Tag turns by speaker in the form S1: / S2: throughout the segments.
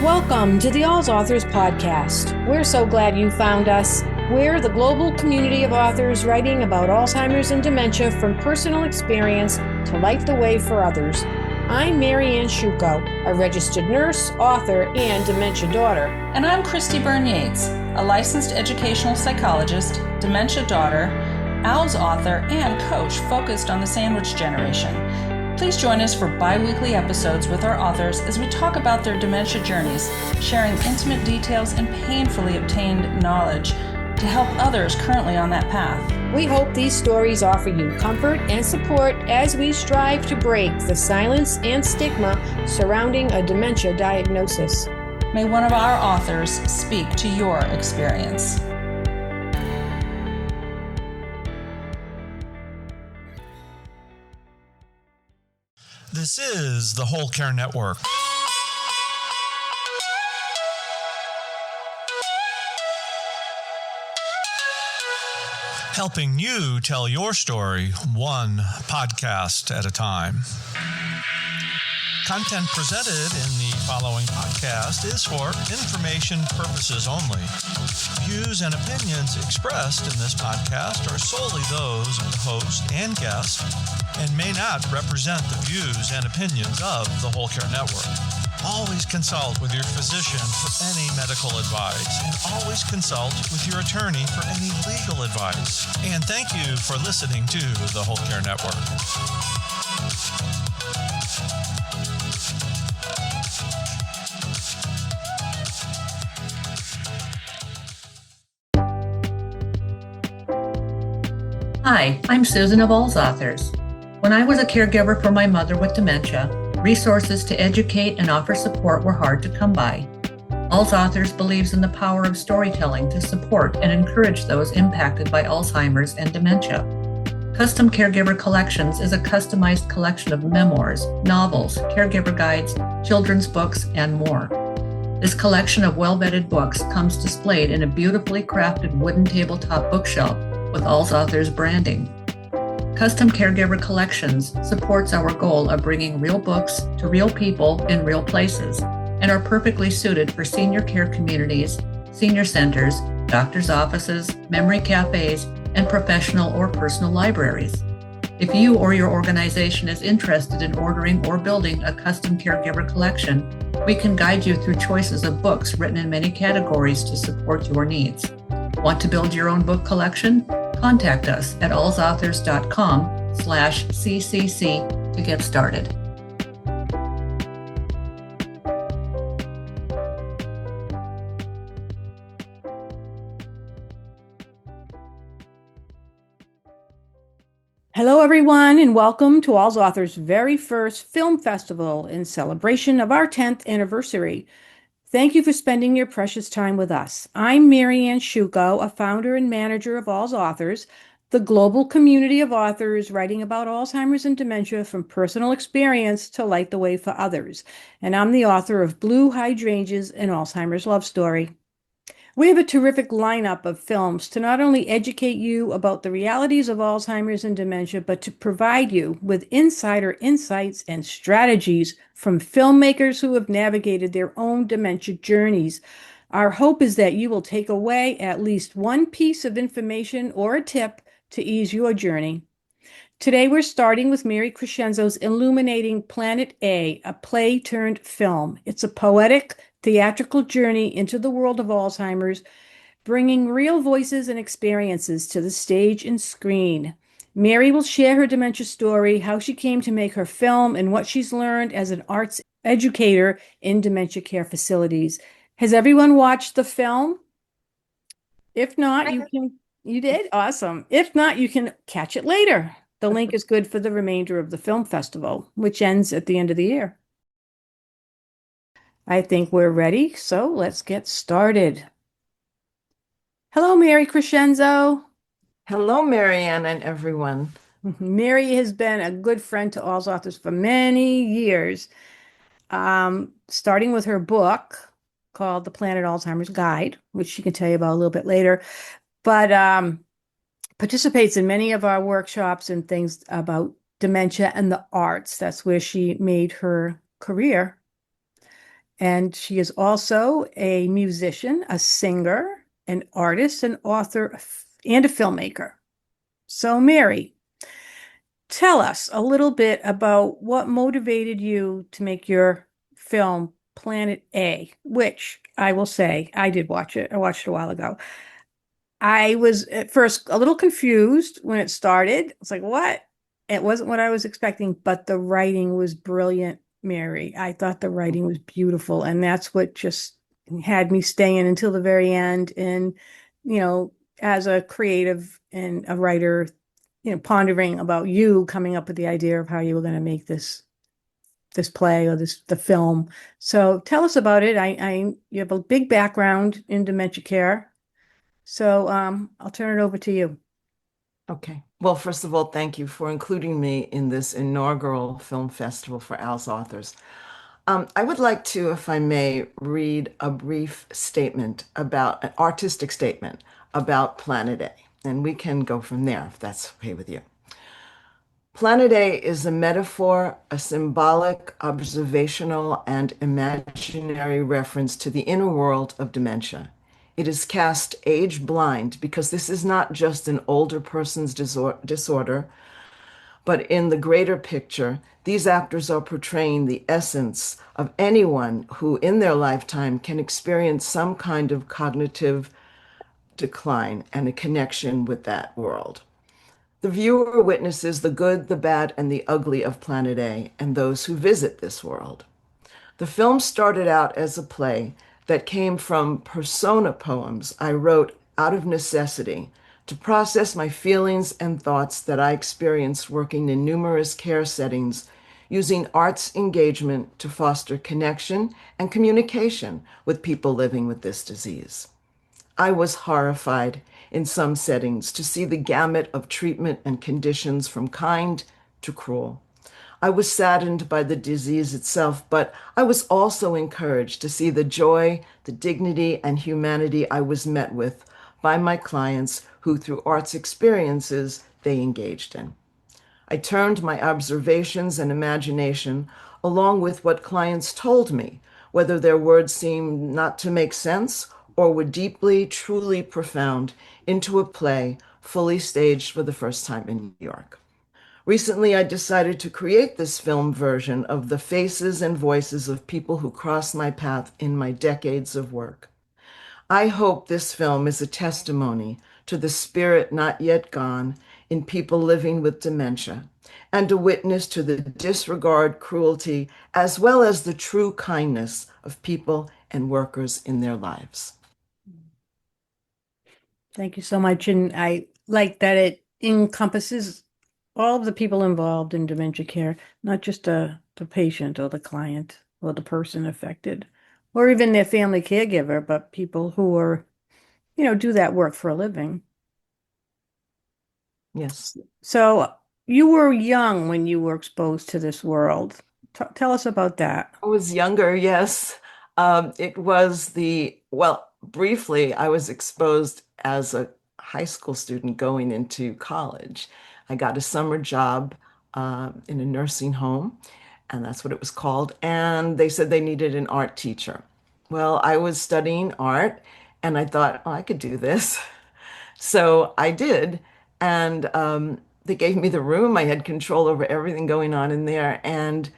S1: Welcome to the AlzAuthors podcast. We're so glad you found us. We're the global community of authors writing about Alzheimer's and dementia from personal experience to light the way for others. I'm Marianne Sciucco, a registered nurse, author, and dementia daughter.
S2: And I'm Christy Byrne-Yates, a licensed educational psychologist, dementia daughter, ALZ author, and coach focused on the sandwich generation. Please join us for bi-weekly episodes with our authors as we talk about their dementia journeys, sharing intimate details and painfully obtained knowledge to help others currently on that path.
S1: We hope these stories offer you comfort and support as we strive to break the silence and stigma surrounding a dementia diagnosis.
S2: May one of our authors speak to your experience.
S3: This is the Whole Care Network. Helping you tell your story one podcast at a time. Content presented in the following podcast is for information purposes only. Views and opinions expressed in this podcast are solely those of the host and guest and may not represent the views and opinions of the Whole Care Network. Always consult with your physician for any medical advice, and always consult with your attorney for any legal advice. And thank you for listening to the Whole Care Network.
S4: Hi, I'm Susan of AlzAuthors. When I was a caregiver for my mother with dementia, resources to educate and offer support were hard to come by. AlzAuthors believes in the power of storytelling to support and encourage those impacted by Alzheimer's and dementia. Custom Caregiver Collections is a customized collection of memoirs, novels, caregiver guides, children's books, and more. This collection of well-vetted books comes displayed in a beautifully crafted wooden tabletop bookshelf with AlzAuthors branding. Custom Caregiver Collections supports our goal of bringing real books to real people in real places and are perfectly suited for senior care communities, senior centers, doctors' offices, memory cafes, and professional or personal libraries. If you or your organization is interested in ordering or building a custom caregiver collection, we can guide you through choices of books written in many categories to support your needs. Want to build your own book collection? Contact us at alzauthors.com/ccc to get started.
S1: Hello, everyone, and welcome to AlzAuthors' very first film festival in celebration of our 10th anniversary. Thank you for spending your precious time with us. I'm Marianne Sciucco, a founder and manager of AlzAuthors, the global community of authors writing about Alzheimer's and dementia from personal experience to light the way for others. And I'm the author of Blue Hydrangeas, an Alzheimer's Love Story. We have a terrific lineup of films to not only educate you about the realities of Alzheimer's and dementia, but to provide you with insider insights and strategies from filmmakers who have navigated their own dementia journeys. Our hope is that you will take away at least one piece of information or a tip to ease your journey. Today, we're starting with Mary Crescenzo's illuminating Planet A play turned film. It's a poetic, theatrical journey into the world of Alzheimer's, bringing real voices and experiences to the stage and screen. Mary will share her dementia story, how she came to make her film, and what she's learned as an arts educator in dementia care facilities. Has everyone watched the film? If not, you did? Awesome. If not, you can catch it later. The link is good for the remainder of the film festival, which ends at the end of the year. I think we're ready, so let's get started. Hello, Mary Crescenzo.
S5: Hello, Marianne and everyone.
S1: Mary has been a good friend to AlzAuthors for many years, starting with her book called The Planet Alzheimer's Guide, which she can tell you about a little bit later, but participates in many of our workshops and things about dementia and the arts. That's where she made her career. And she is also a musician, a singer, an artist, an author, and a filmmaker. So, Mary, tell us a little bit about what motivated you to make your film Planet A, which I will say I did watch it. I watched it a while ago. I was at first a little confused when it started. It's like, what? It wasn't what I was expecting, but the writing was brilliant, Mary. I thought the writing was beautiful, and that's what just had me staying until the very end. And, you know, as a creative and a writer, pondering about you coming up with the idea of how you were going to make this play or the film. So tell us about it. You have a big background in dementia care. So I'll turn it over to you.
S5: Okay. Well, first of all, thank you for including me in this inaugural film festival for AlzAuthors. I would like to, if I may, read a brief statement about an artistic statement about Planet A, and we can go from there if that's okay with you. Planet A is a metaphor, a symbolic, observational, and imaginary reference to the inner world of dementia. It is cast age blind because this is not just an older person's disorder, but in the greater picture, these actors are portraying the essence of anyone who in their lifetime can experience some kind of cognitive decline and a connection with that world. The viewer witnesses the good, the bad, and the ugly of Planet A and those who visit this world. The film started out as a play that came from persona poems I wrote out of necessity to process my feelings and thoughts that I experienced working in numerous care settings using arts engagement to foster connection and communication with people living with this disease. I was horrified in some settings to see the gamut of treatment and conditions from kind to cruel. I was saddened by the disease itself, but I was also encouraged to see the joy, the dignity, and humanity I was met with by my clients who, through arts experiences, they engaged in. I turned my observations and imagination along with what clients told me, whether their words seemed not to make sense or were deeply, truly profound, into a play fully staged for the first time in New York. Recently, I decided to create this film version of the faces and voices of people who crossed my path in my decades of work. I hope this film is a testimony to the spirit not yet gone in people living with dementia, and a witness to the disregard, cruelty, as well as the true kindness of people and workers in their lives.
S1: Thank you so much. And I like that it encompasses all of the people involved in dementia care, not just the patient or the client or the person affected, or even their family caregiver, but people who are, do that work for a living.
S5: Yes.
S1: So you were young when you were exposed to this world. Tell us about that.
S5: I was younger, yes. Well, briefly, I was exposed as a high school student going into college. I got a summer job in a nursing home, and that's what it was called. And they said they needed an art teacher. Well, I was studying art, and I thought, oh, I could do this. So I did. And they gave me the room. I had control over everything going on in there. And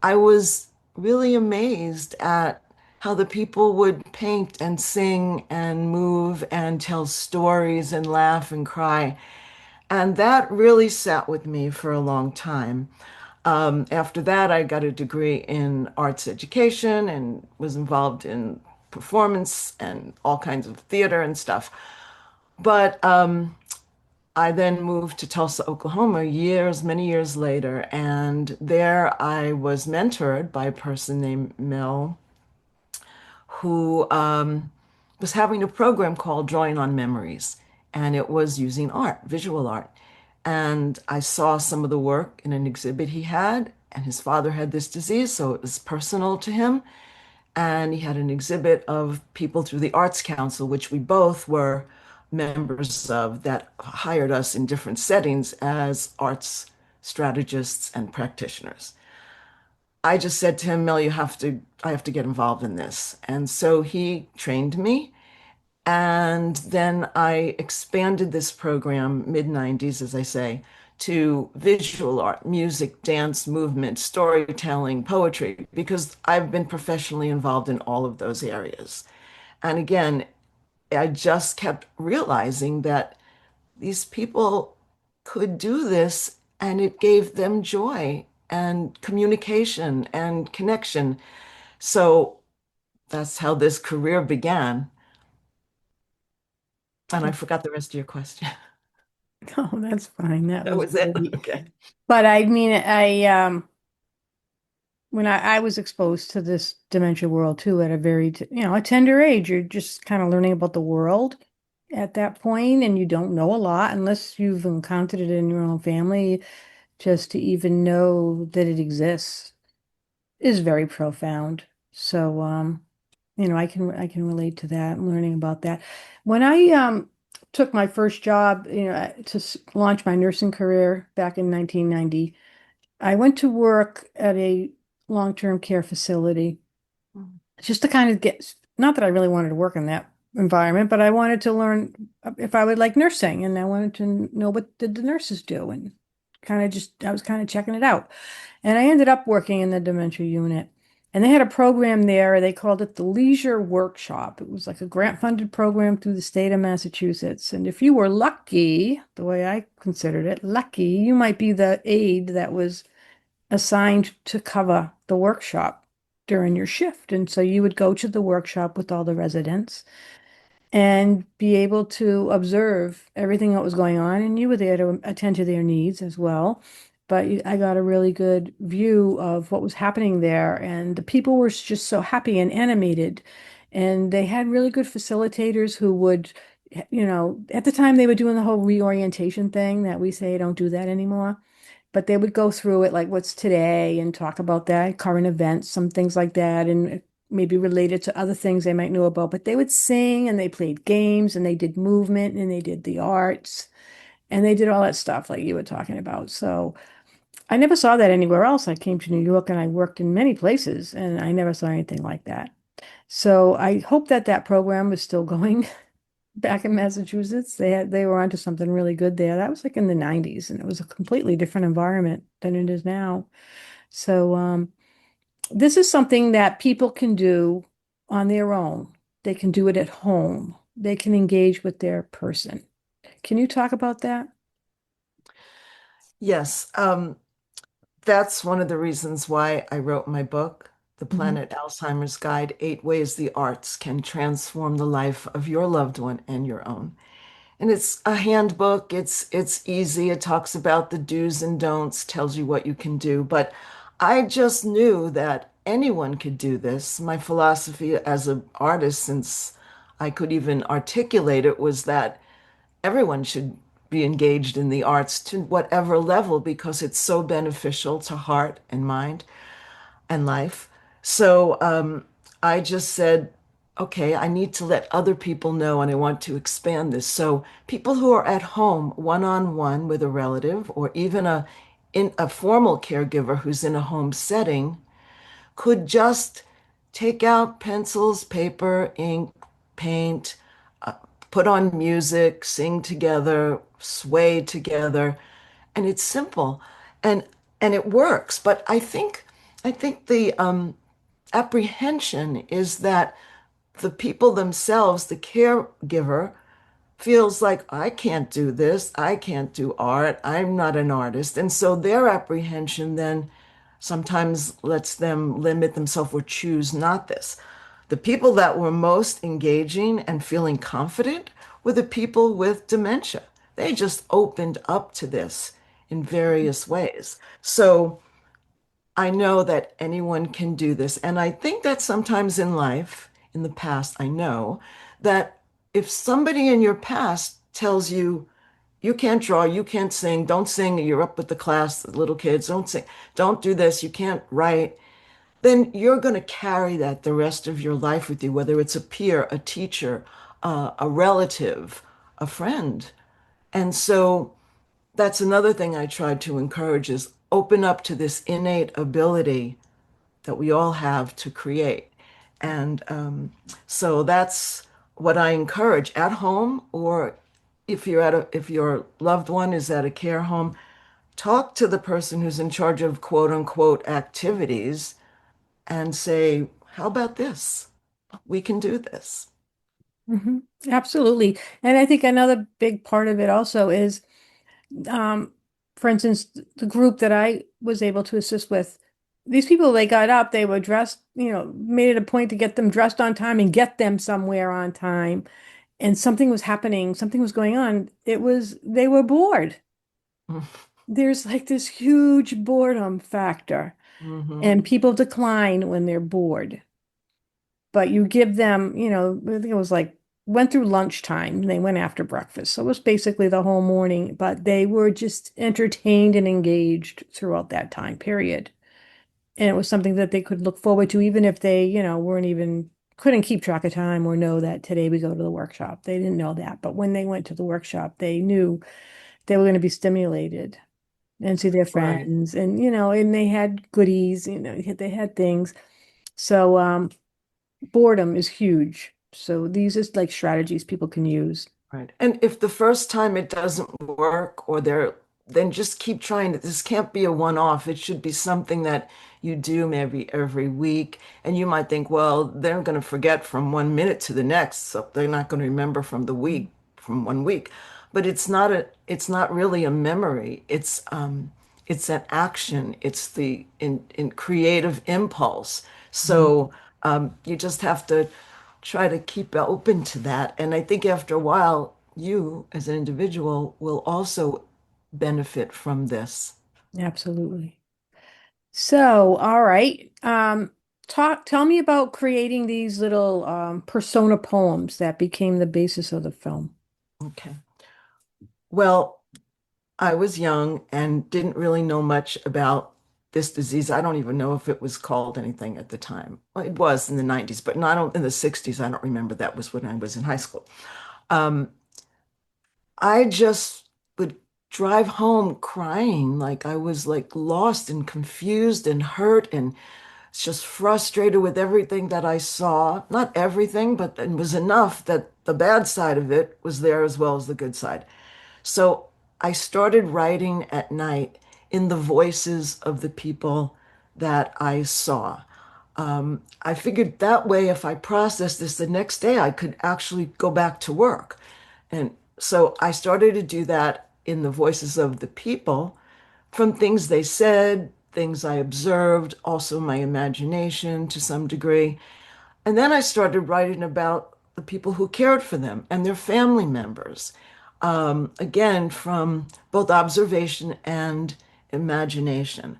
S5: I was really amazed at how the people would paint and sing and move and tell stories and laugh and cry. And that really sat with me for a long time. After that, I got a degree in arts education and was involved in performance and all kinds of theater and stuff. But I then moved to Tulsa, Oklahoma many years later, and there I was mentored by a person named Mel, who was having a program called Drawing on Memories, and it was using art, visual art. And I saw some of the work in an exhibit he had, and his father had this disease, so it was personal to him. And he had an exhibit of people through the Arts Council, which we both were members of, that hired us in different settings as arts strategists and practitioners. I just said to him, Mel, I have to get involved in this. And so he trained me. And then I expanded this program, mid 90s, as I say, to visual art, music, dance, movement, storytelling, poetry, because I've been professionally involved in all of those areas. And again, I just kept realizing that these people could do this and it gave them joy and communication and connection. So that's how this career began. And I forgot the rest of your question.
S1: Oh, that's fine. That
S5: That
S1: was
S5: was it.
S1: great.
S5: Okay.
S1: But I mean, when I was exposed to this dementia world too at a very, a tender age, you're just kind of learning about the world at that point, and you don't know a lot unless you've encountered it in your own family. Just to even know that it exists is very profound. So, I can relate to that, learning about that. When I took my first job, to launch my nursing career back in 1990, I went to work at a long-term care facility just to kind of get, not that I really wanted to work in that environment, but I wanted to learn if I would like nursing, and I wanted to know what did the nurses do, and I was kind of checking it out. And I ended up working in the dementia unit. And they had a program there. They called it the Leisure Workshop. It was like a grant-funded program through the state of Massachusetts. And if you were lucky, the way I considered it, lucky, you might be the aide that was assigned to cover the workshop during your shift. And so you would go to the workshop with all the residents and be able to observe everything that was going on. And you were there to attend to their needs as well. But I got a really good view of what was happening there. And the people were just so happy and animated. And they had really good facilitators who would, at the time they were doing the whole reorientation thing that we say don't do that anymore. But they would go through it like what's today and talk about that, current events, some things like that, and maybe related to other things they might know about. But they would sing and they played games and they did movement and they did the arts and they did all that stuff like you were talking about. So I never saw that anywhere else. I came to New York and I worked in many places and I never saw anything like that. So I hope that that program is still going back in Massachusetts. They were onto something really good there. That was like in the 90s and it was a completely different environment than it is now. So this is something that people can do on their own. They can do it at home. They can engage with their person. Can you talk about that?
S5: Yes. That's one of the reasons why I wrote my book, The
S1: Mhm.
S5: Planet Alzheimer's Guide, 8 Ways the Arts Can Transform the Life of Your Loved One and Your Own. And it's a handbook. It's easy. It talks about the do's and don'ts, tells you what you can do. But I just knew that anyone could do this. My philosophy as an artist, since I could even articulate it, was that everyone should be engaged in the arts to whatever level because it's so beneficial to heart and mind and life. So I just said, okay, I need to let other people know and I want to expand this. So people who are at home one-on-one with a relative or even a formal caregiver who's in a home setting could just take out pencils, paper, ink, paint, uh, put on music, sing together, sway together, and it's simple and and it works. But I think the apprehension is that the people themselves, the caregiver, feels like I can't do this, I can't do art, I'm not an artist. And so their apprehension then sometimes lets them limit themselves or choose not this. The people that were most engaging and feeling confident were the people with dementia. They just opened up to this in various ways. So I know that anyone can do this. And I think that sometimes in life, in the past, I know that if somebody in your past tells you, you can't draw, you can't sing, don't sing, you're up with the class, the little kids, don't sing, don't do this, you can't write, then you're going to carry that the rest of your life with you, whether it's a peer, a teacher, a relative, a friend. And so that's another thing I tried to encourage is open up to this innate ability that we all have to create. And so that's what I encourage at home, or if your loved one is at a care home, talk to the person who's in charge of quote unquote activities and say, how about this? We can do this.
S1: Hmm. Absolutely. And I think another big part of it also is, um, for instance, the group that I was able to assist with, these people, they got up, they were dressed, made it a point to get them dressed on time and get them somewhere on time. And something was happening, something was going on. They were bored. There's like this huge boredom factor,
S5: Mm-hmm.
S1: and people decline when they're bored. But you give them, I think it was like went through lunchtime, they went after breakfast. So it was basically the whole morning, but they were just entertained and engaged throughout that time period. And it was something that they could look forward to, even if they, weren't even couldn't keep track of time or know that today we go to the workshop. They didn't know that. But when they went to the workshop, they knew they were going to be stimulated and see their
S5: Right,
S1: friends, and and they had goodies, they had things. So boredom is huge. So these is like strategies people can use.
S5: right. And if the first time it doesn't work, then just keep trying it. This can't be a one-off. It should be something that you do maybe every week. And you might think, well, they're going to forget from 1 minute to the next, so they're not going to remember from 1 week. But it's not really a memory. It's an action. It's the in creative impulse.
S1: Mhm.
S5: So you just have to try to keep open to that. And I think after a while, you as an individual will also benefit from this.
S1: Absolutely. So, all right. Tell me about creating these little persona poems that became the basis of the film.
S5: Okay. Well, I was young and didn't really know much about this disease. I don't even know if it was called anything at the time. Well, it was in the 90s, but not in the 60s. I don't remember. That was when I was in high school. Um, I just would drive home crying, like I was like lost and confused and hurt and just frustrated with everything that I saw. Not everything, but it was enough that the bad side of it was there as well as the good side. So I started writing at night in the voices of the people that I saw. I figured that way, if I processed this the next day, I could actually go back to work. And so I started to do that in the voices of the people from things they said, things I observed, also my imagination to some degree. And then I started writing about the people who cared for them and their family members, again, from both observation and imagination.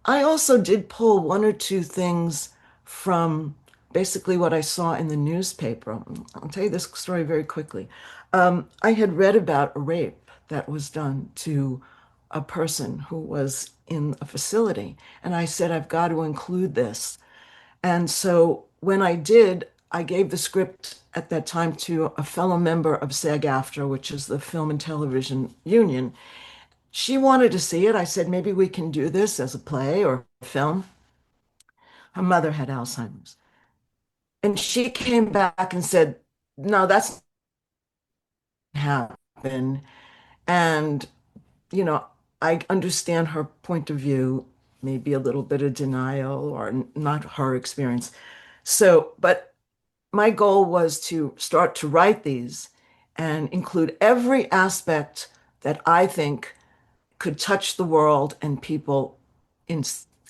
S5: I also did pull one or two things from basically what I saw in the newspaper. I'll tell you this story very quickly. I had read about a rape that was done to a person who was in a facility, and I said, I've got to include this. And so when I did, I gave the script at that time to a fellow member of SAG-AFTRA, which is the Film and Television Union. She wanted to see it. I said, maybe we can do this as a play or a film. Her mother had Alzheimer's. And she came back and said, no, that's not happen. And, you know, I understand her point of view, maybe a little bit of denial or not her experience. So, but my goal was to start to write these and include every aspect that I think could touch the world and people in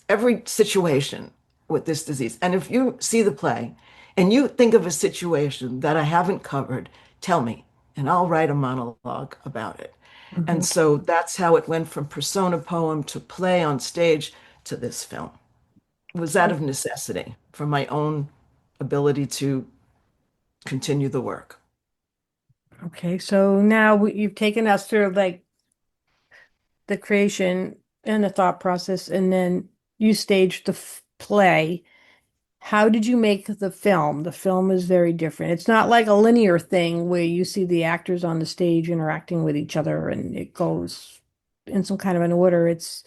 S5: every situation with this disease. And if you see the play and you think of a situation that I haven't covered, tell me, and I'll write a monologue about it. And
S1: Mhm.
S5: so that's how it went from persona poem to play on stage to this film. It was out of necessity for my own ability to continue the work.
S1: Okay, so now you've taken us through like the creation and the thought process, and then you staged the play. How did you make the film? The film is very different. It's not like a linear thing where you see the actors on the stage interacting with each other and it goes in some kind of an order. It's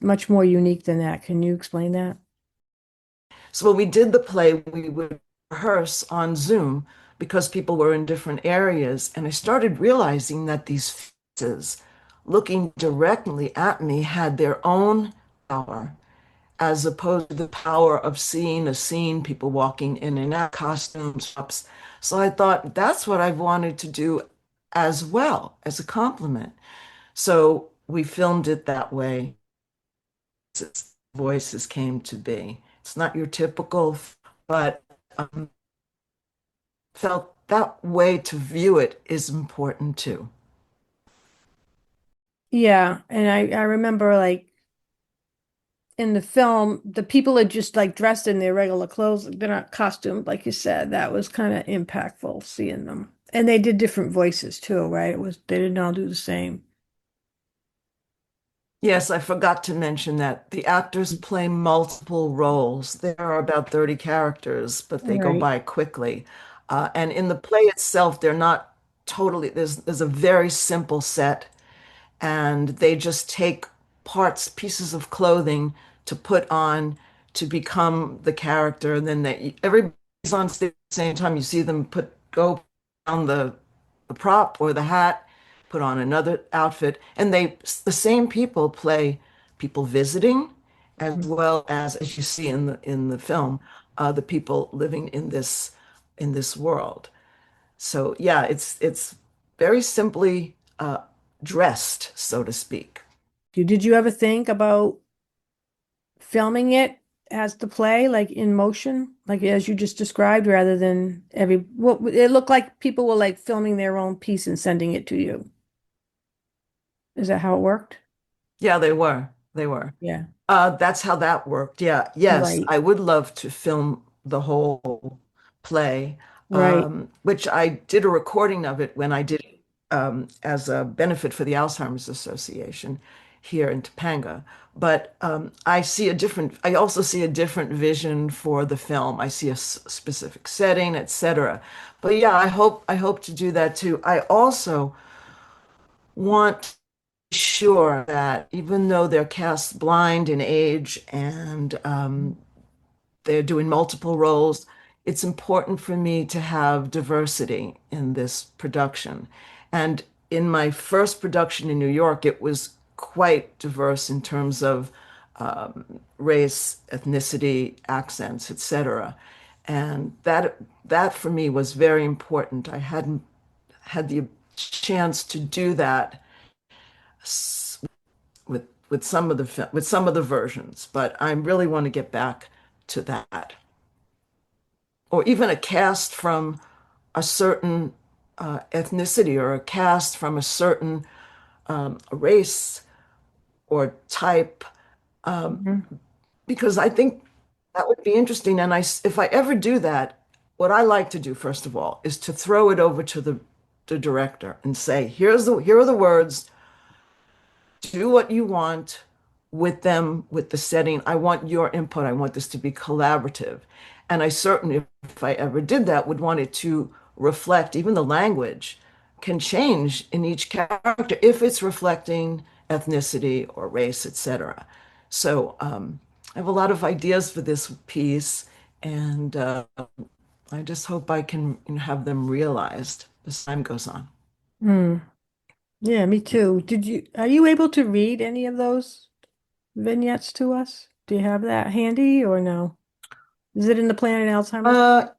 S1: much more unique than that. Can you explain that?
S5: So when we did the play, we would rehearse on Zoom because people were in different areas. And I started realizing that these faces looking directly at me had their own power, as opposed to the power of seeing a scene, people walking in and out, costumes, shops. So I thought that's what I wanted to do as well as a compliment. So we filmed it that way. Voices came to be. It's not your typical, but felt that way to view it is important too.
S1: Yeah, and I remember like in the film, the people are just like dressed in their regular clothes. They're not costumed, like you said. That was kind of impactful seeing them. And they did different voices too, right? It was they didn't all do the same.
S5: Yes, I forgot to mention that the actors play multiple roles. There are about 30 characters, but they go
S1: Right.
S5: by quickly. And in the play itself, they're not totally, there's a very simple set, and they just take parts, pieces of clothing to put on to become the character. And then everybody's on stage at the same time. You see them go on the prop or the hat, put on another outfit, and the same people play people visiting as well as you see in the film, the people living in this world. So yeah, it's very simply dressed, so to speak.
S1: Did you ever think about filming it as the play, like in motion, like as you just described, rather than what it looked like people were like filming their own piece and sending it to you. Is that how it worked?
S5: Yeah, they were. They were.
S1: Yeah.
S5: That's how that worked. Yeah. Yes,
S1: Right.
S5: I would love to film the whole play,
S1: Right.
S5: which I did a recording of it when I did it as a benefit for the Alzheimer's Association here in Topanga. But I also see a different vision for the film. I see a specific setting, etc. But yeah, I hope to do that too. I also want sure that even though they're cast blind in age and they're doing multiple roles, it's important for me to have diversity in this production. And in my first production in New York, it was quite diverse in terms of race, ethnicity, accents, etc. And that for me was very important. I hadn't had the chance to do that with some of the versions, but I really want to get back to that. Or even a cast from a certain ethnicity or a cast from a certain race or type,
S1: Mhm.
S5: because I think that would be interesting. And if I ever do that, what I like to do, first of all, is to throw it over to the director and say, here are the words, do what you want with them, with the setting. I want your input. I want this to be collaborative. And I certainly, if I ever did that, would want it to reflect, even the language can change in each character if it's reflecting ethnicity or race, etc. So I have a lot of ideas for this piece, and I just hope I can have them realized as time goes on.
S1: Mm. Yeah, me too. Are you able to read any of those vignettes to us? Do you have that handy or no? Is it in the Planet Alzheimer's?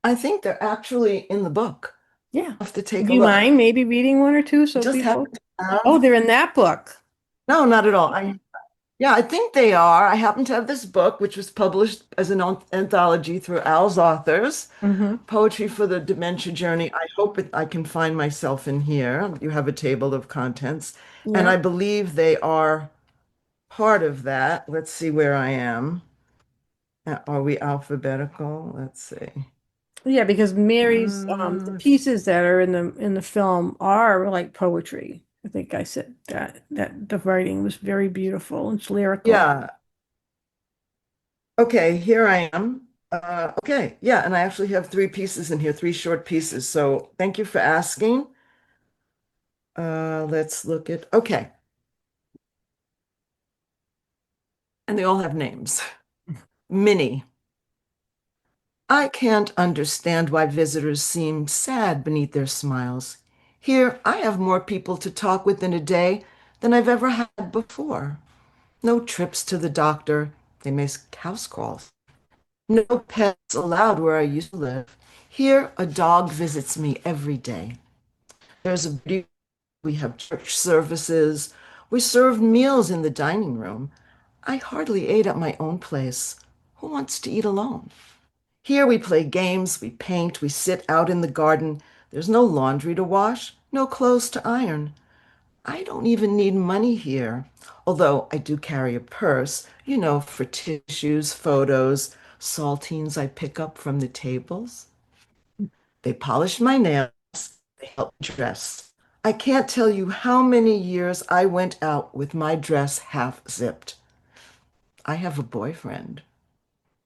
S5: I think they're actually in the book.
S1: Yeah.
S5: I'll have to take
S1: Do
S5: a
S1: you
S5: look.
S1: mind maybe reading one or two
S5: I
S1: so
S5: just
S1: people?
S5: happen to
S1: Oh,
S5: have.
S1: they're in that book.
S5: No, not at all. Yeah, I think they are. I happen to have this book, which was published as an anthology through Al's Authors,
S1: Hmm.
S5: Poetry for the Dementia Journey. I can find myself in here. You have a table of contents, and
S1: Yeah.
S5: I believe they are part of that. Let's see where I am. Are we alphabetical? Let's see.
S1: Yeah, because Mary's the
S5: Uh,
S1: pieces that are in the film are like poetry. I think I said that the writing was very beautiful. It's lyrical.
S5: yeah. Okay, here I am. Okay, yeah, and I actually have three pieces in here, three short pieces. So thank you for asking. Let's look at, okay. And they all have names. Minnie. I can't understand why visitors seem sad beneath their smiles. Here, I have more people to talk with in a day than I've ever had before. No trips to the doctor. They make house calls. No pets allowed where I used to live. Here, a dog visits me every day. There's a beauty. We have church services. We serve meals in the dining room. I hardly ate at my own place. Who wants to eat alone? Here we play games, we paint, we sit out in the garden. There's no laundry to wash, no clothes to iron. I don't even need money here, although I do carry a purse, for tissues, photos, saltines I pick up from the tables. They polish my nails, they help me dress. I can't tell you how many years I went out with my dress half zipped. I have a boyfriend.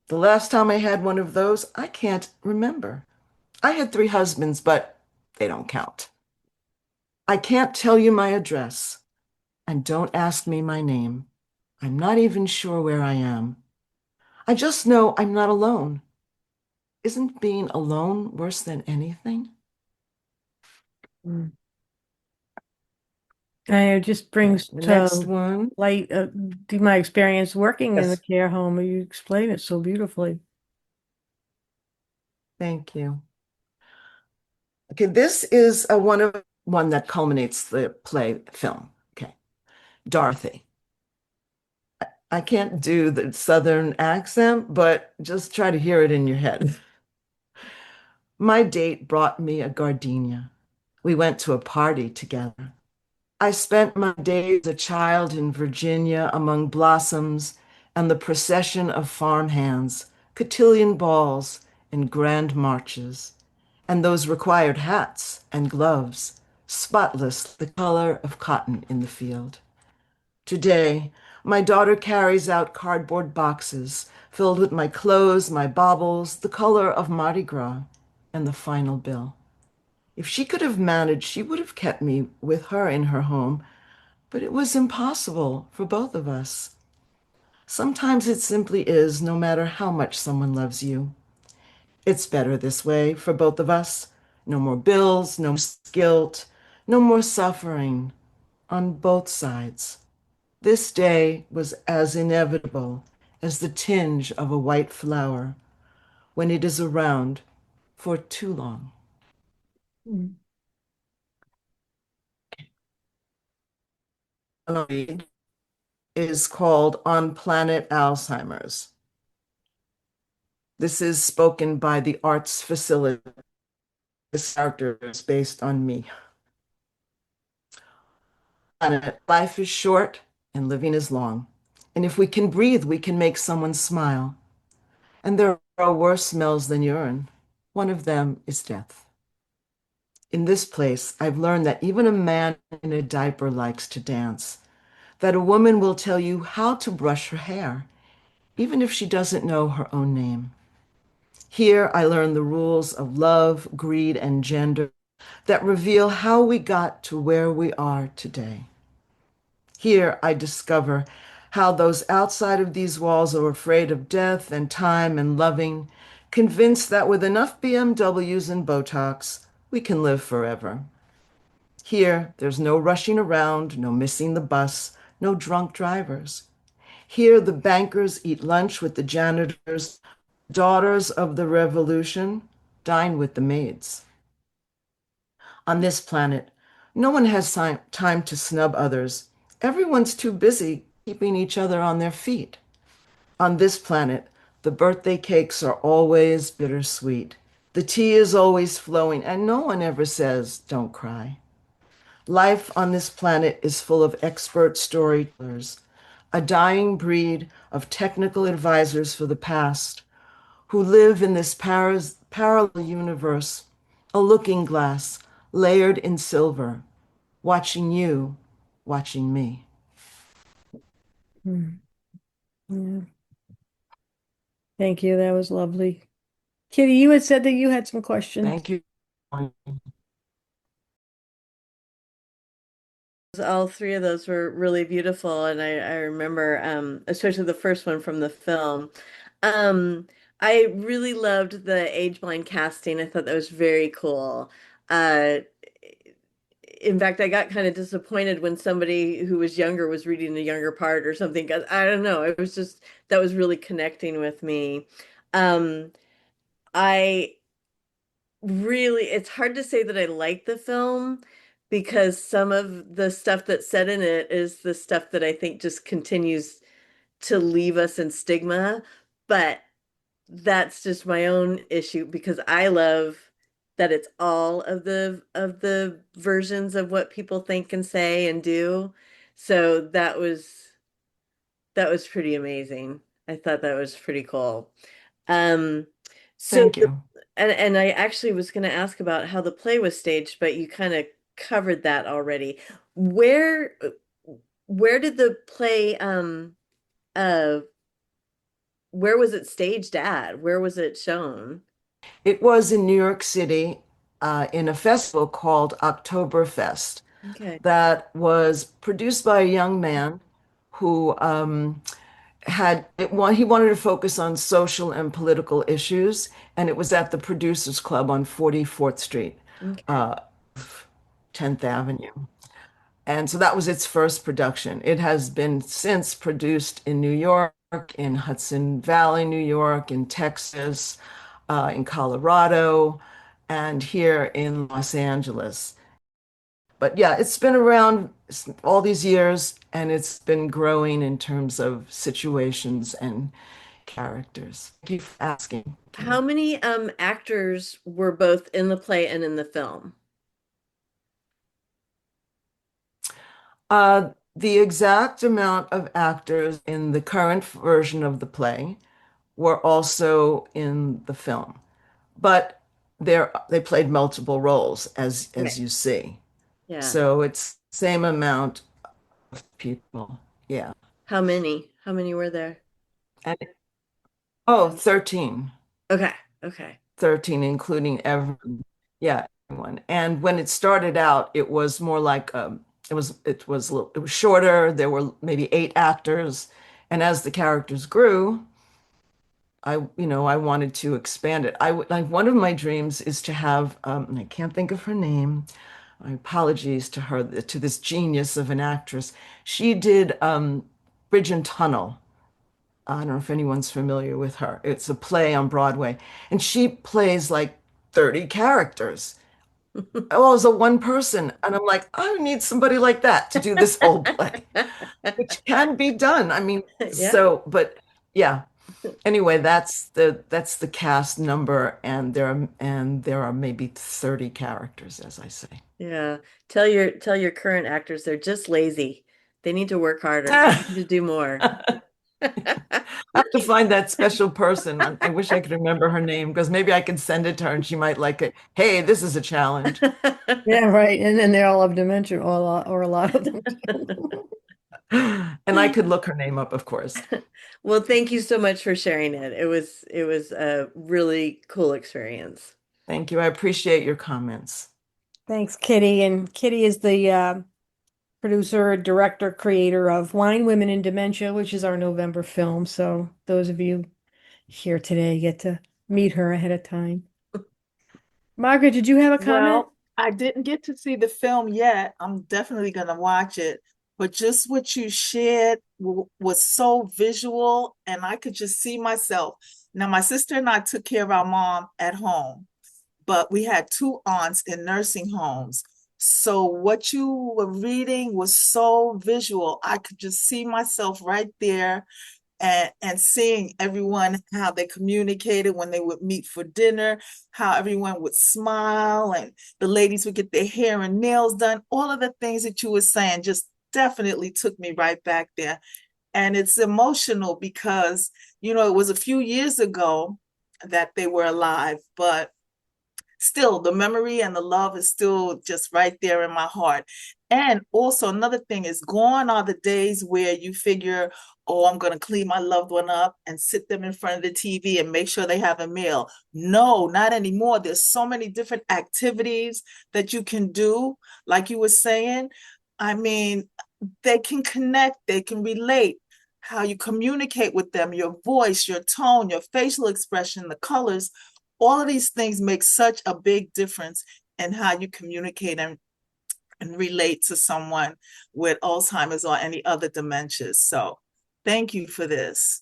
S5: The last time I had one of those, I can't remember. I had 3 husbands, but they don't count. I can't tell you my address, and don't ask me my name. I'm not even sure where I am. I just know I'm not alone. Isn't being alone worse than anything?
S1: Mm. And it just brings
S5: The next
S1: to
S5: one.
S1: light my experience working in the
S5: Yes,
S1: care home. You explain it so beautifully.
S5: thank you. Okay, this is one that culminates the play film. Okay, Dorothy. I can't do the Southern accent, but just try to hear it in your head. My date brought me a gardenia. We went to a party together. I spent my days as a child in Virginia among blossoms and the procession of farmhands, cotillion balls and grand marches, and those required hats and gloves, spotless, the color of cotton in the field. Today, my daughter carries out cardboard boxes filled with my clothes, my baubles, the color of Mardi Gras, and the final bill. If she could have managed, she would have kept me with her in her home, but it was impossible for both of us. Sometimes it simply is, no matter how much someone loves you. It's better this way for both of us. No more bills, no more guilt, no more suffering on both sides. This day was as inevitable as the tinge of a white flower when it is around for too long.
S1: Mm.
S5: Is called On Planet Alzheimer's. This is spoken by the arts facility. This character is based on me. Life is short and living is long. And if we can breathe, we can make someone smile. And there are worse smells than urine. One of them is death. In this place, I've learned that even a man in a diaper likes to dance, that a woman will tell you how to brush her hair, even if she doesn't know her own name. Here, I learned the rules of love, greed, and gender that reveal how we got to where we are today. Here, I discover how those outside of these walls are afraid of death and time and loving, convinced that with enough BMWs and Botox, we can live forever. Here, there's no rushing around, no missing the bus, no drunk drivers. Here, the bankers eat lunch with the janitors, daughters of the revolution dine with the maids. On this planet, no one has time to snub others. Everyone's too busy keeping each other on their feet. On this planet, the birthday cakes are always bittersweet. The tea is always flowing, and no one ever says, don't cry. Life on this planet is full of expert storytellers, a dying breed of technical advisors for the past who live in this parallel universe, a looking glass layered in silver, watching you, watching me.
S1: Mm. Yeah. Thank you. That was lovely. Kitty, you had said that you had some questions.
S5: Thank you.
S6: All three of those were really beautiful, and I remember, especially the first one from the film. Um, I really loved the age blind casting. I thought that was very cool. Uh, in fact, I got kind of disappointed when somebody who was younger was reading the younger part or something. 'Cause I don't know. It was just that was really connecting with me. Um, I really, it's hard to say that I like the film because some of the stuff that's said in it is the stuff that I think just continues to leave us in stigma. But that's just my own issue because I love that it's all of the versions of what people think and say and do. So that was pretty amazing. I thought that was pretty cool. Um, so
S5: Thank you.
S6: and I actually was going to ask about how the play was staged, but you kind of covered that already. Where where did the play uh where was it staged at? Where was it shown?
S5: It was in New York City in a festival called Oktoberfest
S6: Okay.
S5: that was produced by a young man who he wanted to focus on social and political issues, and it was at the Producers Club on 44th Street,
S6: Okay.
S5: uh, 10th Avenue. And so that was its first production. It has been since produced in New York, in Hudson Valley, New York, in Texas, in Colorado, and here in Los Angeles. But yeah, it's been around all these years and it's been growing in terms of situations and characters. Thank you for asking,
S6: How
S5: Kitty.
S6: many actors were both in the play and in the film?
S5: The exact amount of actors in the current version of the play were also in the film, but they played multiple roles
S6: Okay.
S5: as you see.
S6: Yeah.
S5: So it's same amount of people. Yeah.
S6: How many? How many were there?
S5: And oh, 13.
S6: Okay. Okay.
S5: 13, including everyone. Yeah, everyone. And when it started out, it was more like it was shorter. There were maybe 8 actors, and as the characters grew, I wanted to expand it. Like one of my dreams is to have and I can't think of her name. My apologies to her, to this genius of an actress. She did Bridge and Tunnel. I don't know if anyone's familiar with her. It's a play on Broadway, and she plays like 30 characters. Oh, as a one person. And I'm like, I need somebody like that to do this whole play, which can be done. I mean,
S6: Yeah.
S5: but yeah. Anyway, that's the cast number, and there are maybe 30 characters, as I say.
S6: Yeah. Tell your current actors they're just lazy. They need to work harder. They
S5: I
S6: need to do more.
S5: have to find that special person. I wish I could remember her name because maybe I could send it to her and she might like it. Hey, this is a challenge.
S1: Yeah, right. And then they all have dementia, or a lot of them.
S5: And I could look her name up, of course.
S6: Well, thank you so much for sharing it. It was a really cool experience.
S5: Thank you. I appreciate your comments.
S1: Thanks, Kitty. And Kitty is the producer, director, creator of Wine, Women, and Dementia, which is our November film. So those of you here today get to meet her ahead of time. Margaret, did you have a comment?
S7: Well, I didn't get to see the film yet. I'm definitely going to watch it. But just what you shared was so visual, and I could just see myself. Now, my sister and I took care of our mom at home, but we had 2 aunts in nursing homes. So what you were reading was so visual. I could just see myself right there and seeing everyone how they communicated when they would meet for dinner, how everyone would smile and the ladies would get their hair and nails done. All of the things that you were saying just definitely took me right back there. And it's emotional because, it was a few years ago that they were alive, but still the memory and the love is still just right there in my heart. And also another thing is, gone are the days where you figure, oh, I'm going to clean my loved one up and sit them in front of the TV and make sure they have a meal. No, not anymore. There's so many different activities that you can do, like you were saying. I mean, they can connect, they can relate. how you communicate with them, your voice, your tone, your facial expression, the colors, all of these things make such a big difference in how you communicate and relate to someone with Alzheimer's or any other dementias. So thank you for this.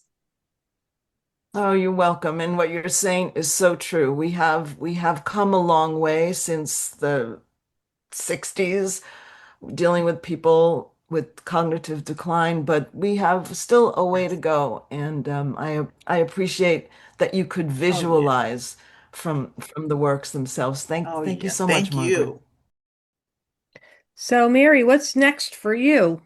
S5: Oh, you're welcome. And what you're saying is so true. We have come a long way since the 60s dealing with people with cognitive decline, but we have still a way to go. And I appreciate that you could
S7: Oh yeah.
S5: visualize from the works themselves.
S7: Oh
S5: Thank you
S7: yeah.
S5: so much,
S7: Thank
S5: Margaret.
S7: you.
S1: So, Mary, what's next for you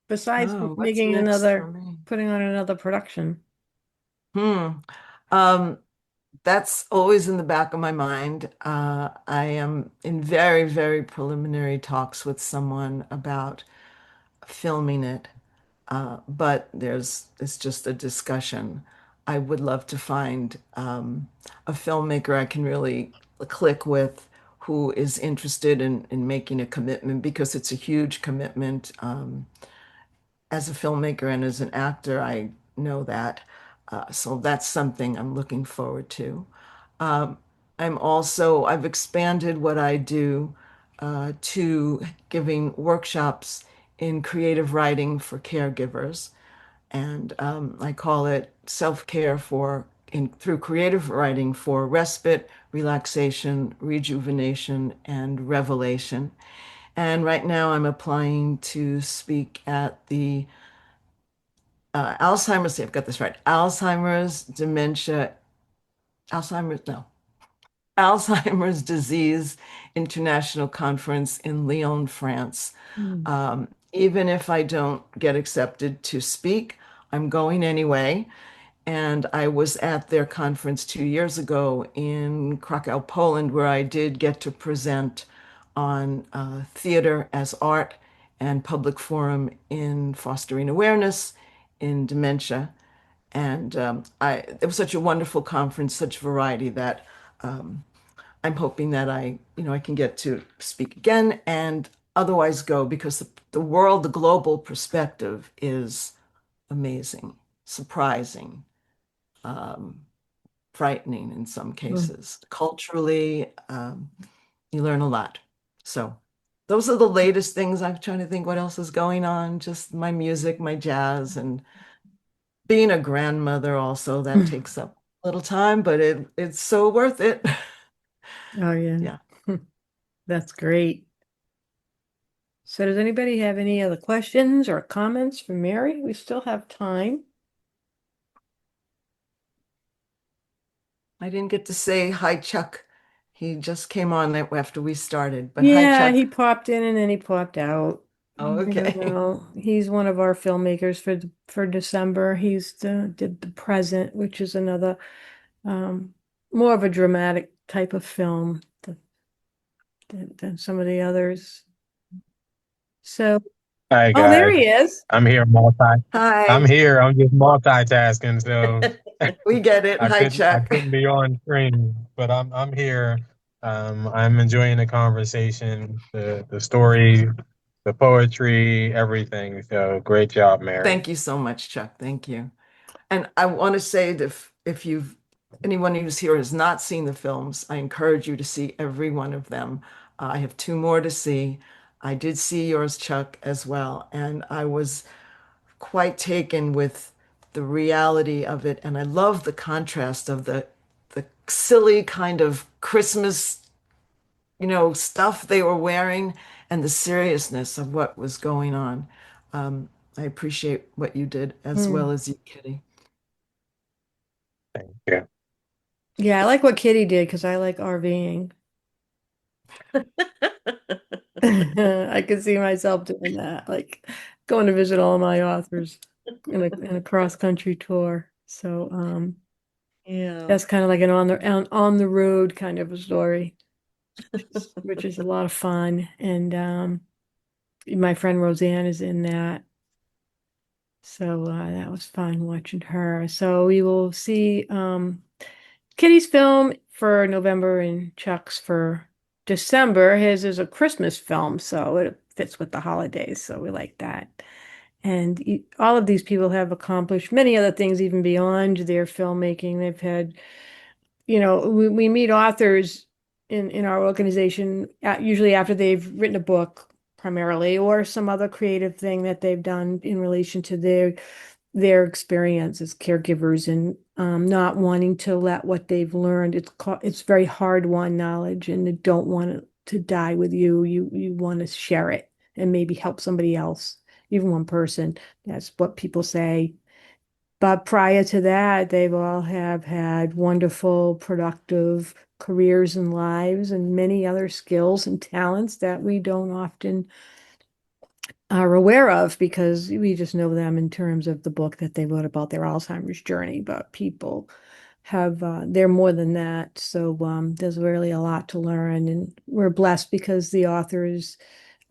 S1: besides
S5: Oh, what's
S1: making
S5: next for
S1: another,
S5: me?
S1: putting on another production?
S5: Hmm. Um, that's always in the back of my mind. I am in very, very preliminary talks with someone about filming it. But it's just a discussion. I would love to find a filmmaker I can really click with who is interested in making a commitment because it's a huge commitment. As a filmmaker and as an actor, I know that. So that's something I'm looking forward to. Um, I've expanded what I do to giving workshops in creative writing for caregivers. And I call it self-care through creative writing for respite, relaxation, rejuvenation, and revelation. And right now I'm applying to speak at the Alzheimer's, see, I've got this right, Alzheimer's, no, Alzheimer's Disease International Conference in Lyon, France.
S1: Hmm.
S5: Even if I don't get accepted to speak, I'm going anyway. And I was at their conference 2 years ago in Krakow, Poland, where I did get to present on theater as art and public forum in fostering awareness in dementia. And it was such a wonderful conference, such variety that I'm hoping that I can get to speak again and otherwise go because the world, the global perspective is amazing, surprising, um, frightening in some
S1: Hmm.
S5: cases. Culturally, you learn a lot. So those are the latest things. I'm trying to think what else is going on. Just my music, my jazz, and being a grandmother also that takes up a little time, but it's so worth it.
S1: Oh, yeah.
S5: Yeah.
S1: That's great. So, does anybody have any other questions or comments for Mary? We still have time.
S5: I didn't get to say hi, Chuck. He just came on after we started, but hi,
S1: Yeah, he
S5: Chuck.
S1: popped in and then he popped out.
S5: Oh,
S1: I don't
S5: okay.
S1: know. He's one of our filmmakers for December. Did The Present, which is another um more of a dramatic type of film than some of the others. So,
S8: Hi
S1: oh, there
S8: guys,
S1: he is.
S8: I'm here I'm
S5: Hi.
S8: here. I'm just multitasking, so
S5: We get it. Hi,
S8: I
S5: Chuck.
S8: couldn't be on screen, but I'm here. I'm enjoying the conversation, the story, the poetry, everything. So great job, Mary.
S5: Thank you so much, Chuck. Thank you. And I want to say that if you've anyone who's here has not seen the films, I encourage you to see every one of them. I have two more to see. I did see yours, Chuck, as well, and I was quite taken with the reality of it. And I love the contrast of the silly kind of Christmas, stuff they were wearing and the seriousness of what was going on. I appreciate what you did as
S1: Hmm.
S5: well as you, Kitty.
S8: Thank you.
S1: Yeah, I like what Kitty did because I like RVing. I could see myself doing that, like going to visit all my authors in a cross-country tour. So
S6: Yeah.
S1: that's kind of like an on the road kind of a story, which is a lot of fun. And my friend Roseanne is in that. So that was fun watching her. So we will see Kitty's film for November and Chuck's for December. His is a Christmas film, so it fits with the holidays. So we like that. And all of these people have accomplished many other things even beyond their filmmaking. They've had, we meet authors in our organization usually after they've written a book primarily or some other creative thing that they've done in relation to their experience as caregivers and not wanting to let what they've learned. It's very hard-won knowledge, and they don't want it to die with you. You want to share it and maybe help somebody else, even one person. That's what people say. But prior to that, they've all have had wonderful, productive careers and lives and many other skills and talents that we don't often are aware of because we just know them in terms of the book that they wrote about their Alzheimer's journey. But people have, they're more than that. So there's really a lot to learn. And we're blessed because the authors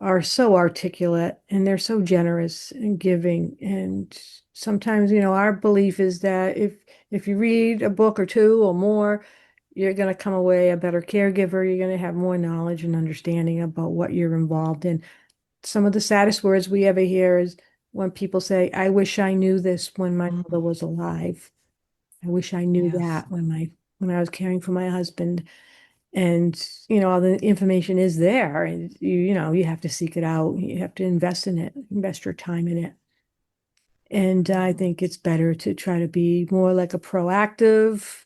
S1: are so articulate and they're so generous and giving. And sometimes, our belief is that if you read a book or two or more, you're going to come away a better caregiver. You're going to have more knowledge and understanding about what you're involved in. Some of the saddest words we ever hear is when people say, I wish I knew this when my mother was alive. I wish I knew
S5: Yes.
S1: that when I was caring for my husband. And, all the information is there. And you have to seek it out. You have to invest in it, invest your time in it. And I think it's better to try to be more like a proactive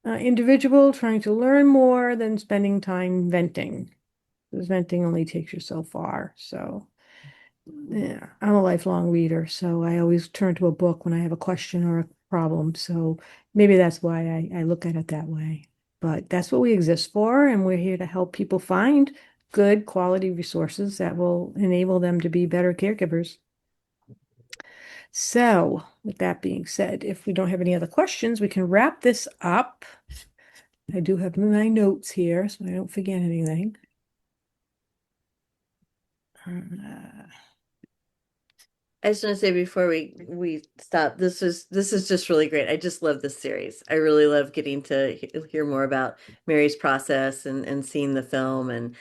S1: individual, trying to learn more than spending time venting. Because venting only takes you so far. So yeah, I'm a lifelong reader, so I always turn to a book when I have a question or a problem. So maybe that's why I look at it that way. But that's what we exist for, and we're here to help people find good quality resources that will enable them to be better caregivers. So, with that being said, if we don't have any other questions, we can wrap this up. I do have my notes here, so I don't forget anything.
S6: I just want to say before we stop, this is just really great. I just love this series. I really love getting to hear more about Mary's process and seeing the film. And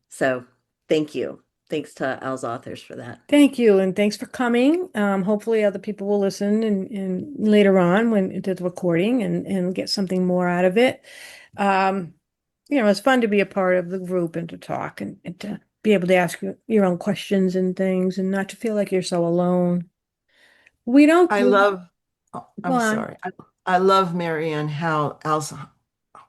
S6: so thank you. Thanks to Al's authors for that.
S1: Thank you, and thanks for coming. Hopefully other people will listen and later on when to the recording and get something more out of it. Um, it's fun to be a part of the group and to talk and to be able to ask your own questions and things and not to feel like you're so alone. We don't
S5: I
S1: do,
S5: love, oh,
S1: go
S5: I'm
S1: on.
S5: sorry. I love, Marianne, how Al's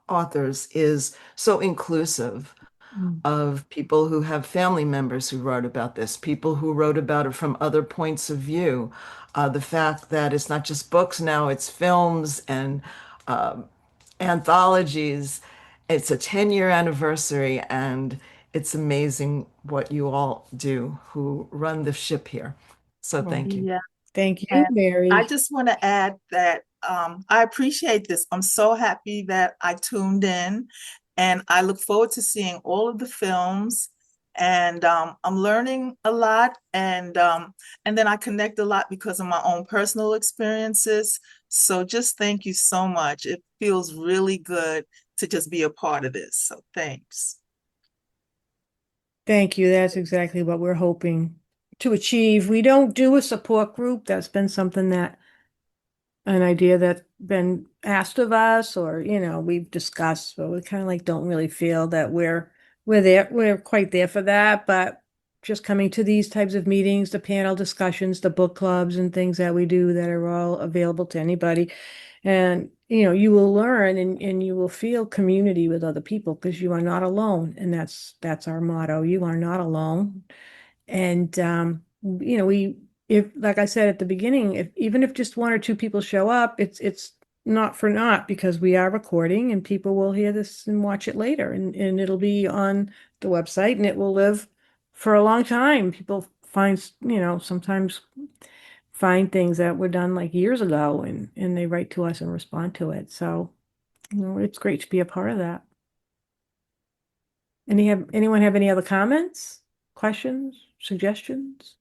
S5: authors is so inclusive
S1: Mm.
S5: of people who have family members who wrote about this, people who wrote about it from other points of view. The fact that it's not just books now, it's films and um, anthologies. It's a 10-year anniversary, and it's amazing what you all do who run the ship here. So
S1: Well,
S5: thank you.
S7: Yeah.
S1: thank you,
S7: And I
S1: Mary.
S7: just want to add that I appreciate this. I'm so happy that I tuned in, and I look forward to seeing all of the films. And I'm learning a lot, and then I connect a lot because of my own personal experiences. So just thank you so much. It feels really good to just be a part of this. So thanks.
S1: Thank you. That's exactly what we're hoping to achieve. We don't do a support group. That's been something that an idea that's been asked of us or we've discussed, but we kind of like don't really feel that we're quite there for that. But just coming to these types of meetings, the panel discussions, the book clubs and things that we do that are all available to anybody, and you will learn and you will feel community with other people because you are not alone, and that's our motto. You are not alone. And we if like I said at the beginning, even if just one or two people show up, it's not for naught because we are recording and people will hear this and watch it later and it'll be on the website and it will live for a long time. People find, sometimes find things that were done like years ago and they write to us and respond to it. So, it's great to be a part of that. Anyone have any other comments, questions, suggestions?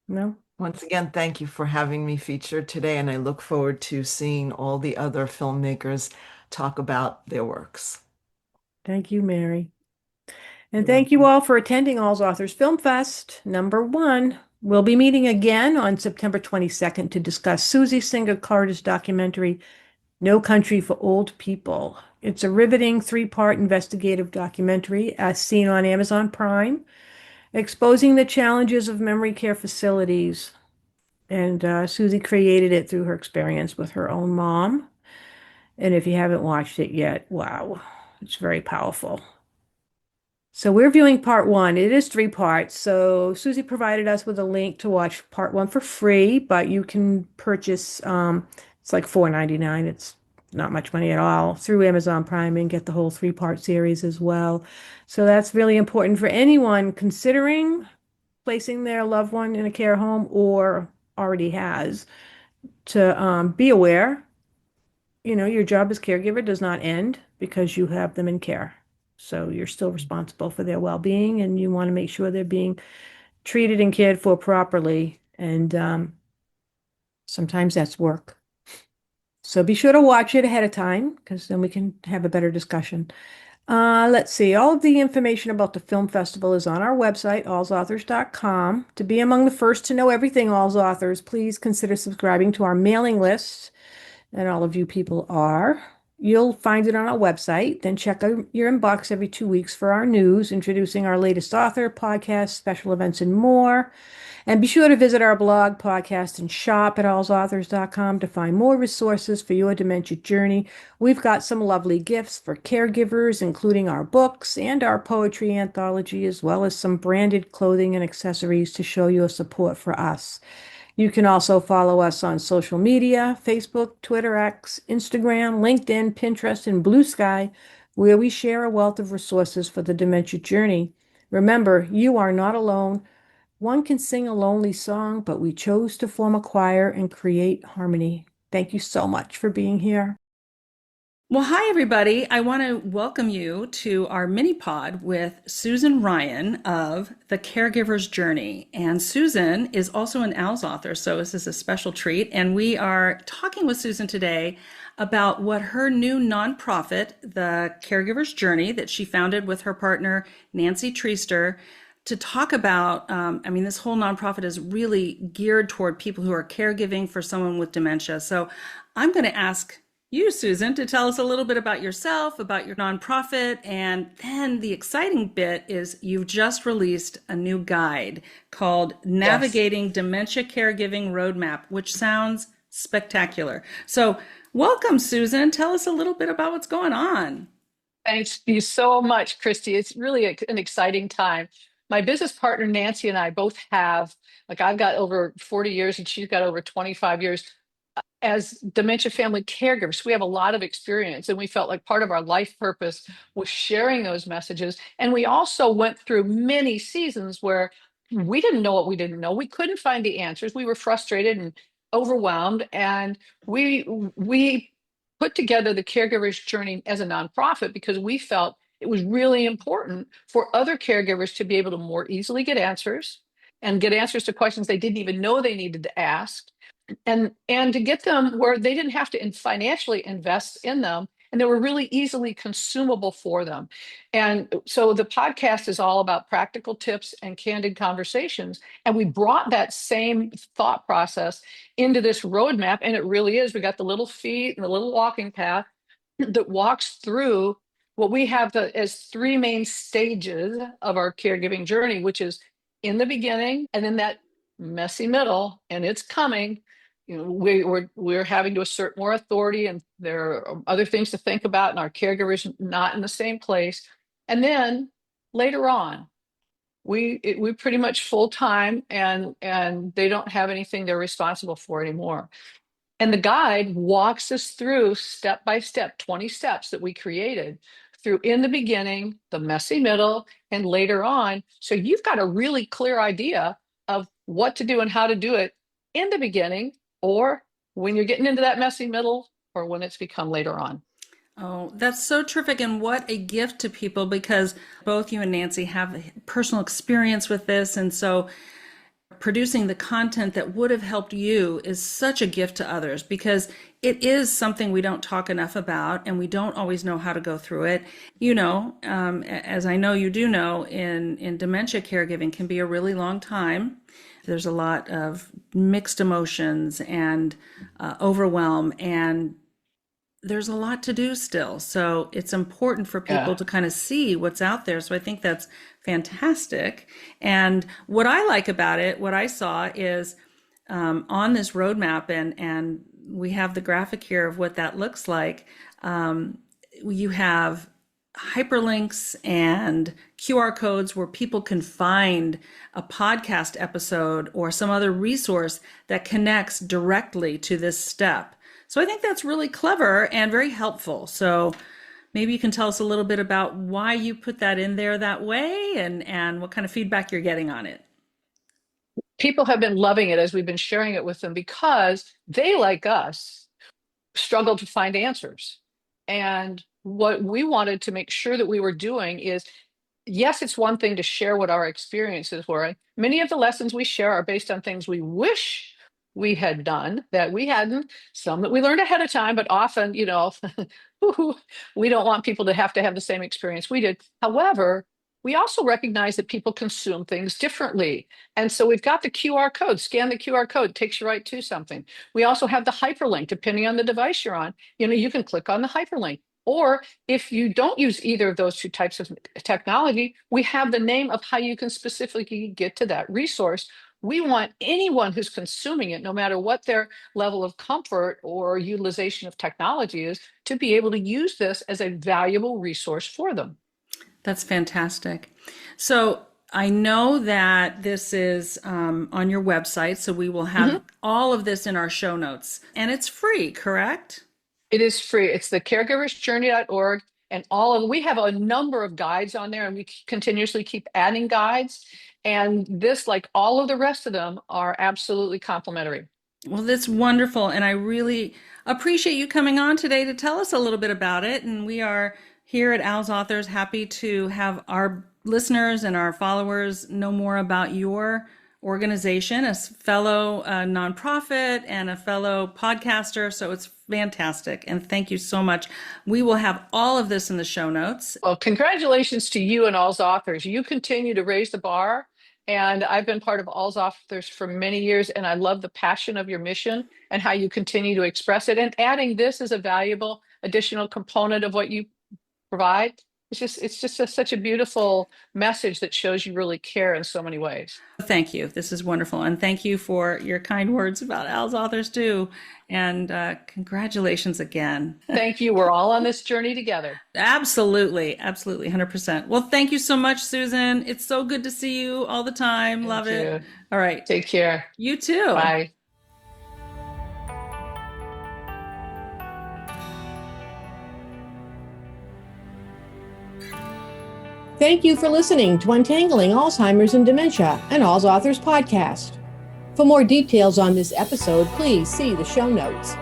S1: No?
S5: Once again, thank you for having me featured today, and I look forward to seeing all the other filmmakers talk about their works.
S1: Thank you, Mary. And
S5: You're
S1: thank you
S5: welcome.
S1: all for attending AlzAuthors Film Fest #1. We'll be meeting again on September 22nd to discuss Susie Singer Carter's documentary, No Country for Old People. It's a riveting three-part investigative documentary as seen on Amazon Prime, exposing the challenges of memory care facilities. And Susie created it through her experience with her own mom. And if you haven't watched it yet, wow, it's very powerful. So we're viewing part one. It is three parts. So Susie provided us with a link to watch part one for free, but you can purchase, it's like $4.99. It's not much money at all through Amazon Prime and get the whole three-part series as well. So that's really important for anyone considering placing their loved one in a care home or already has to be aware. Your job as caregiver does not end because you have them in care. So you're still responsible for their well-being, and you want to make sure they're being treated and cared for properly. And sometimes that's work. So be sure to watch it ahead of time because then we can have a better discussion. Let's see. All of the information about the film festival is on our website, AlzAuthors.com. To be among the first to know everything AlzAuthors, please consider subscribing to our mailing list. And all of you people are. You'll find it on our website. Then check out your inbox every 2 weeks for our news, introducing our latest author, podcasts, special events, and more. And be sure to visit our blog, podcast, and shop at AlzAuthors.com to find more resources for your dementia journey. We've got some lovely gifts for caregivers, including our books and our poetry anthology, as well as some branded clothing and accessories to show your support for us. You can also follow us on social media, Facebook, Twitter, X, Instagram, LinkedIn, Pinterest, and Blue Sky, where we share a wealth of resources for the dementia journey. Remember, you are not alone. One can sing a lonely song, but we chose to form a choir and create harmony. Thank you so much for being here.
S2: Well, hi, everybody. I want to welcome you to our mini pod with Susan Ryan of The Caregiver's Journey. And Susan is also an AlzAuthor, so this is a special treat. And we are talking with Susan today about what her new nonprofit, The Caregiver's Journey, that she founded with her partner, Nancy Treaster, to talk about, this whole nonprofit is really geared toward people who are caregiving for someone with dementia. So I'm going to ask you, Susan, to tell us a little bit about yourself, about your nonprofit, and then the exciting bit is you've just released a new guide called Navigating Dementia Caregiving Roadmap, which sounds spectacular. So welcome, Susan. Tell us a little bit about what's going on.
S9: Thanks you so much, Christy. It's really an exciting time. My business partner, Nancy, and I both have, I've got over 40 years and she's got over 25 years as dementia family caregivers. We have a lot of experience, and we felt like part of our life purpose was sharing those messages. And we also went through many seasons where we didn't know what we didn't know. We couldn't find the answers. We were frustrated and overwhelmed. And we put together the Caregiver's Journey as a nonprofit because we felt it was really important for other caregivers to be able to more easily get answers and get answers to questions they didn't even know they needed to ask, and to get them where they didn't have to financially invest in them, and they were really easily consumable for them. And so the podcast is all about practical tips and candid conversations, and we brought that same thought process into this roadmap, and it really is. We got the little feet and the little walking path that walks through what we have as three main stages of our caregiving journey, which is in the beginning, and then that messy middle, and it's coming. We're having to assert more authority, and there are other things to think about, and our caregivers not in the same place. And then later on, we pretty much full time, and they don't have anything they're responsible for anymore. And the guide walks us through step by step, 20 steps that we created through in the beginning, the messy middle, and later on. So you've got a really clear idea of what to do and how to do it in the beginning, or when you're getting into that messy middle, or when it's become later on.
S2: Oh, that's so terrific. And what a gift to people, because both you and Nancy have personal experience with this. And so producing the content that would have helped you is such a gift to others, because it is something we don't talk enough about, and we don't always know how to go through it. As I know you do know, in dementia caregiving can be a really long time. there's a lot of mixed emotions and overwhelm, and there's a lot to do still. So it's important for people to kind of see what's out there. So I think that's fantastic. And what I like about it, what I saw is on this roadmap, and we have the graphic here of what that looks like. You have hyperlinks and QR codes where people can find a podcast episode or some other resource that connects directly to this step. So I think that's really clever and very helpful. So maybe you can tell us a little bit about why you put that in there that way, and what kind of feedback you're getting on it.
S9: People have been loving it as we've been sharing it with them, because they, like us, struggle to find answers. And what we wanted to make sure that we were doing is, yes, it's one thing to share what our experiences were. Many of the lessons we share are based on things we wish we had done that we hadn't, some that we learned ahead of time, but often, we don't want people to have the same experience we did. However, we also recognize that people consume things differently. And so we've got the QR code, scan the QR code, takes you right to something. We also have the hyperlink, depending on the device you're on, you can click on the hyperlink. Or if you don't use either of those two types of technology, we have the name of how you can specifically get to that resource. We want anyone who's consuming it, no matter what their level of comfort or utilization of technology is, to be able to use this as a valuable resource for them.
S2: That's fantastic. So I know that this is on your website, so we will have all of this in our show notes. And it's free, correct?
S9: It is free. It's the caregiversjourney.org, and we have a number of guides on there, and we continuously keep adding guides. And this, like all of the rest of them, are absolutely complimentary.
S2: Well, that's wonderful. And I really appreciate you coming on today to tell us a little bit about it. And we are here at AlzAuthors happy to have our listeners and our followers know more about your organization, a fellow nonprofit and a fellow podcaster. So it's fantastic. And thank you so much. We will have all of this in the show notes.
S9: Well, congratulations to you and AlzAuthors. You continue to raise the bar. And I've been part of AlzAuthors for many years, and I love the passion of your mission and how you continue to express it. And adding this as a valuable additional component of what you provide, it's just such a beautiful message that shows you really care in so many ways.
S2: Thank you. This is wonderful. And thank you for your kind words about AlzAuthors too. And congratulations again.
S9: Thank you. We're all on this journey together.
S2: Absolutely. Absolutely. 100%. Well, thank you so much, Susan. It's so good to see you all the time. Love it. All right.
S9: Take care.
S2: You too.
S9: Bye.
S1: Thank you for listening to Untangling Alzheimer's and Dementia, an AlzAuthors podcast. For more details on this episode, please see the show notes.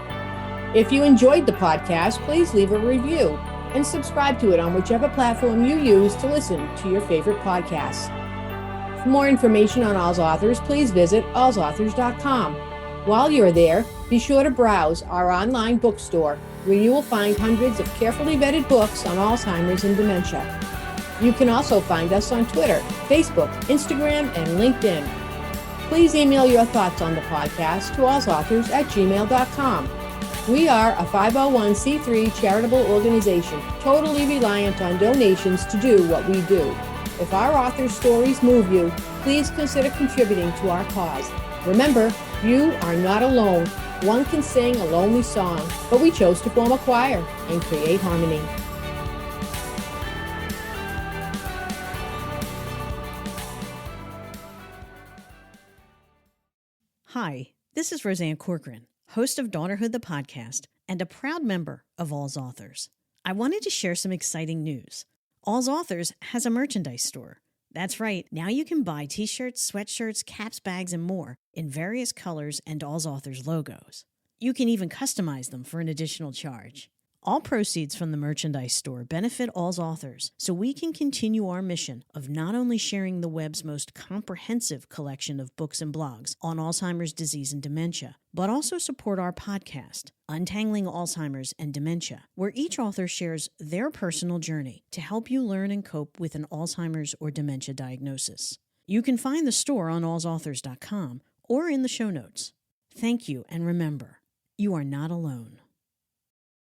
S1: If you enjoyed the podcast, please leave a review and subscribe to it on whichever platform you use to listen to your favorite podcasts. For more information on AlzAuthors, please visit alzauthors.com. While you're there, be sure to browse our online bookstore, where you will find hundreds of carefully vetted books on Alzheimer's and dementia. You can also find us on Twitter, Facebook, Instagram, and LinkedIn. Please email your thoughts on the podcast to alzauthors@gmail.com. We are a 501c3 charitable organization, totally reliant on donations to do what we do. If our authors' stories move you, please consider contributing to our cause. Remember, you are not alone. One can sing a lonely song, but we chose to form a choir and create harmony.
S10: Hi, this is Roseanne Corcoran, host of Daughterhood the Podcast and a proud member of AlzAuthors. I wanted to share some exciting news. AlzAuthors has a merchandise store. That's right, now you can buy t-shirts, sweatshirts, caps, bags, and more in various colors and AlzAuthors logos. You can even customize them for an additional charge. All proceeds from the merchandise store benefit AlzAuthors, so we can continue our mission of not only sharing the web's most comprehensive collection of books and blogs on Alzheimer's disease and dementia, but also support our podcast, Untangling Alzheimer's and Dementia, where each author shares their personal journey to help you learn and cope with an Alzheimer's or dementia diagnosis. You can find the store on AlzAuthors.com or in the show notes. Thank you, and remember, you are not alone.